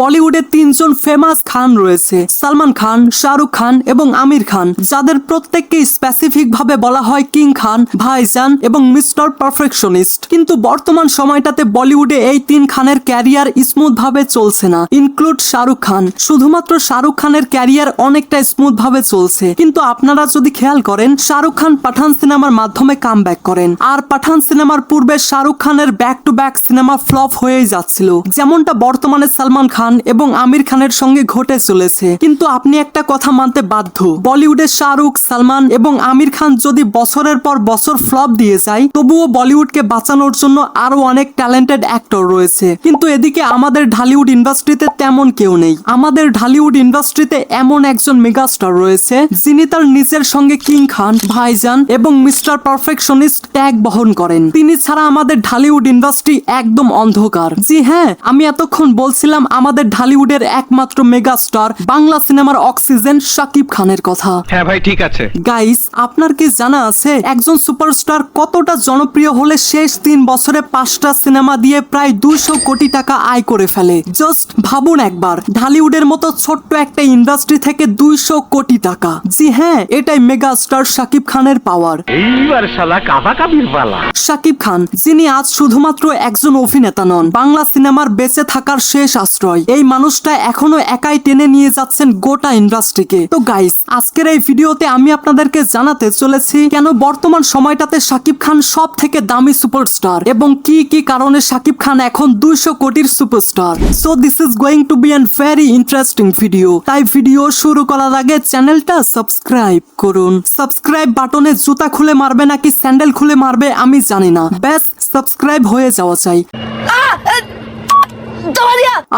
বলিউডে তিনজন ফেমাস খান রয়েছে, সালমান খান, শাহরুখ খান এবং আমির খান, যাদের প্রত্যেককে স্পেসিফিক ভাবে বলা হয় কিং খান, ভাইজান এবং মিস্টার পারফেকশনিস্ট। কিন্তু বর্তমান সময়টাতে বলিউডে এই তিন খানের ক্যারিয়ার স্মুথ ভাবে চলছে না, ইনক্লুড শাহরুখ খান। শুধুমাত্র শাহরুখ খানের ক্যারিয়ার অনেকটা স্মুথ ভাবে চলছে, কিন্তু আপনারা যদি খেয়াল করেন, শাহরুখ খান পাঠান সিনেমার মাধ্যমে কামব্যাক করেন, আর পাঠান সিনেমার পূর্বে শাহরুখ খানের back to back cinema flop হয়েই যাচ্ছিল, যেমনটা বর্তমানে সালমান খান এবং আমির খানের সঙ্গে ঘটে চলেছে। কিন্তু আপনি একটা কথা মানতে বাধ্য, বলিউডে শাহরুখ, সালমান এবং আমির খান যদি বছরের পর বছর ফ্লপ দিয়ে যায়, তবুও বলিউডকে বাঁচানোর জন্য আরো অনেক ট্যালেন্টেড অ্যাক্টর রয়েছে। কিন্তু এদিকে আমাদের ঢালিউড ইন্ডাস্ট্রিতে তেমন কেউ নেই। আমাদের ঢালিউড ইন্ডাস্ট্রিতে এমন একজন মেগাস্টার রয়েছে, যিনি তার নিজের সঙ্গে কিং খান, ভাইজান এবং মিস্টার পারফেকশনিস্ট ট্যাগ বহন করেন। তিনি ছাড়া আমাদের ঢালিউড ইন্ডাস্ট্রি একদম অন্ধকার। জি হ্যাঁ, আমি এতক্ষণ বলছিলাম আমাদের ঢালিউডের একমাত্র মেগাস্টার, বাংলা সিনেমার অক্সিজেন শাকিব খানের কথা। হ্যাঁ ভাই, ঠিক আছে। গাইস, আপনার কি জানা আছে একজন সুপারস্টার কতটা জনপ্রিয় হলে শেষ 3 বছরে 5টা সিনেমা দিয়ে প্রায় 200 কোটি টাকা আয় করে ফেলে? জাস্ট ভাবুন একবার, ঢালিউডের মতো ছোট্ট একটা ইন্ডাস্ট্রি থেকে 200 কোটি টাকা। জি হ্যাঁ, এটাই মেগাস্টার শাকিব খানের পাওয়ার। এইবার শালা কাবা কাবির পালা। শাকিব খান, যিনি আজ শুধুমাত্র একজন অভিনেতা নন, বাংলা সিনেমার বেঁচে থাকার শেষ আশ্রয়। এই মানুষটা এখনো একাই টেনে নিয়ে যাচ্ছেন গোটা ইন্ডাস্ট্রিকে। তো গাইস, আজকের এই ভিডিওতে আমি আপনাদেরকে জানাতে চলেছি কেন বর্তমান সময়টাতে শাকিব খান সব থেকে দামি সুপারস্টার এবং কি কি কারণে শাকিব খান এখন 200 কোটির superstar. So this is going to be an very interesting video. তাই ভিডিও শুরু করার আগে চ্যানেলটা সাবস্ক্রাইব করুন। সাবস্ক্রাইব বাটনে জুতা খুলে মারবে নাকি স্যান্ডেল খুলে মারবে আমি জানি না, ব্যাস সাবস্ক্রাইব হয়ে যাওয়া চাই।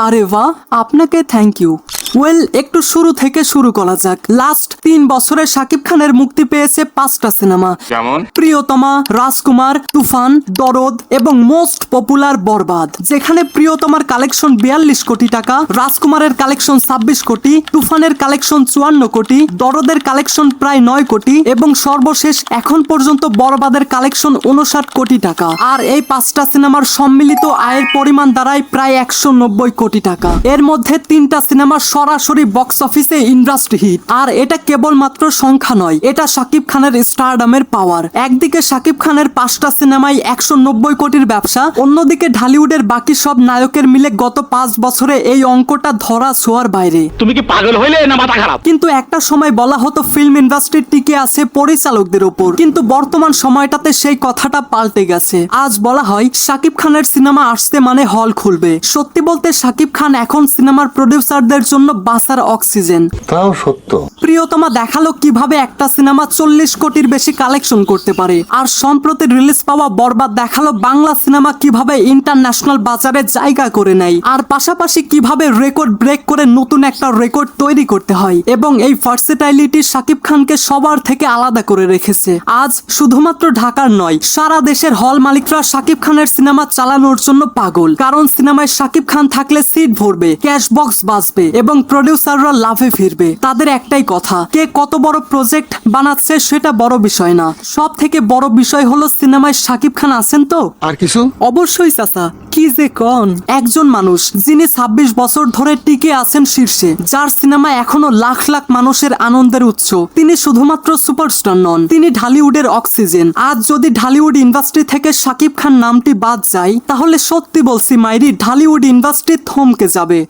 আরে বাহ, আপনাকে থ্যাংক ইউ। ওয়েল, একটু শুরু থেকে শুরু করা যাক। লাস্ট 3 বছরে শাকিব খানের মুক্তি পেয়েছে 5টা সিনেমা, যেমন প্রিয়তমা, রাজকুমার, তুফান, দরদ এবং মোস্ট পপুলার বরবাদ। যেখানে প্রিয়তমার কালেকশন 42 কোটি টাকা, রাজকুমারের কালেকশন 26 কোটি, তুফানের কালেকশন 54 কোটি, দরদের কালেকশন প্রায় 9 কোটি এবং সর্বশেষ এখন পর্যন্ত বরবাদের কালেকশন 59 কোটি টাকা। আর এই 5টা সিনেমার সম্মিলিত আয়ের পরিমাণ দাঁড়ায় প্রায় 190 কোটি টাকা। এর মধ্যে 3টা সিনেমা সরাসরি বক্স অফিসে ইন্ডাস্ট্রি হিট। আর এটা কেবলমাত্র সংখ্যা নয়, এটা শাকিব খানের স্টারডামের পাওয়ার। একদিকে শাকিব খানের 5টা সিনেমায় 190 কোটির ব্যবসা, অন্যদিকে ঢালিউডের বাকি সব নায়কের মিলে গত 5 বছরে এই অঙ্কটা ধরা ছোঁয়ার বাইরে। তুমি কি পাগল হইলে না মাথা খারাপ? কিন্তু একটা সময় বলা হতো ফিল্ম ইন্ডাস্ট্রি টিকে আছে পরিচালকদের উপর, কিন্তু বর্তমান সময়টাতে সেই কথাটা পাল্টে গেছে। আজ বলা হয় শাকিব খানের সিনেমা আসছে মানে হল খুলবে। সত্যি বলতে শাকিব খান এখন সিনেমার প্রডিউসারদের জন্য বাসার অক্সিজেন। তাও সত্য। প্রিয়তমা দেখালো কিভাবে একটা সিনেমা 40 কোটির বেশি কালেকশন করতে পারে, আর সম্প্রতি রিলিজ পাওয়া বরবাদ দেখালো বাংলা সিনেমা কিভাবে ইন্টারন্যাশনাল বাজারে জায়গা করে নেয়, আর পাশাপাশি কিভাবে রেকর্ড ব্রেক করে নতুন একটা রেকর্ড তৈরি করতে হয়। এবং এই ভার্সেটাইলিটি শাকিব খানকে সবার থেকে আলাদা করে রেখেছে। আজ শুধুমাত্র ঢাকার নয়, সারা দেশের হল মালিকরা শাকিব খানের সিনেমা চালানোর জন্য পাগল। কারণ সিনেমায় শাকিব খান থাকলে সিট ভরবে, ক্যাশ বক্স বাজবে এবং প্রডিউসাররা লাভে ফিরবে। তাদের একটাই কথা, কে কত বড় প্রজেক্ট বানাচ্ছে সেটা বড় বিষয় না, সব থেকে বড় বিষয় হলো সিনেমায় শাকিব খান আছেন তো। আর কিছু? অবশ্যই চাচা, কি যে কন। একজন মানুষ যিনি 26 বছর ধরে টিকে আছেন শীর্ষে, যার সিনেমা এখনো লাখ লাখ মানুষের আনন্দের উৎস, তিনি শুধুমাত্র সুপারস্টার নন, তিনি ঢালিউডের অক্সিজেন। আজ যদি ঢালিউড ইন্ডাস্ট্রি থেকে শাকিব খান নামটি বাদ যায়, তাহলে সত্যি বলছি মাইরি, ঢালিউড ইন্ডাস্ট্রি থমকে যাবে।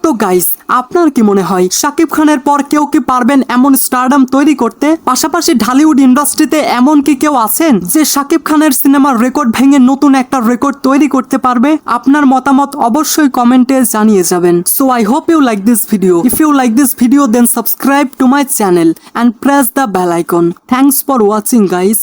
তো গাইস, আপনার কি মনে হয় শাকিব খানের পর কেউ কি পারবেন এমন স্টারডাম তৈরি করতে? পাশাপাশি ঢালিউড ইন্ডাস্ট্রিতে এমন কি কেউ আছেন যে শাকিব খানের সিনেমার রেকর্ড ভেঙে নতুন একটা রেকর্ড তৈরি করতে পারবে? আপনার মতামত অবশ্যই কমেন্টে জানিয়ে যাবেন। So I hope you like this video. If you like this video, then subscribe to my channel and press the bell icon. Thanks for watching guys.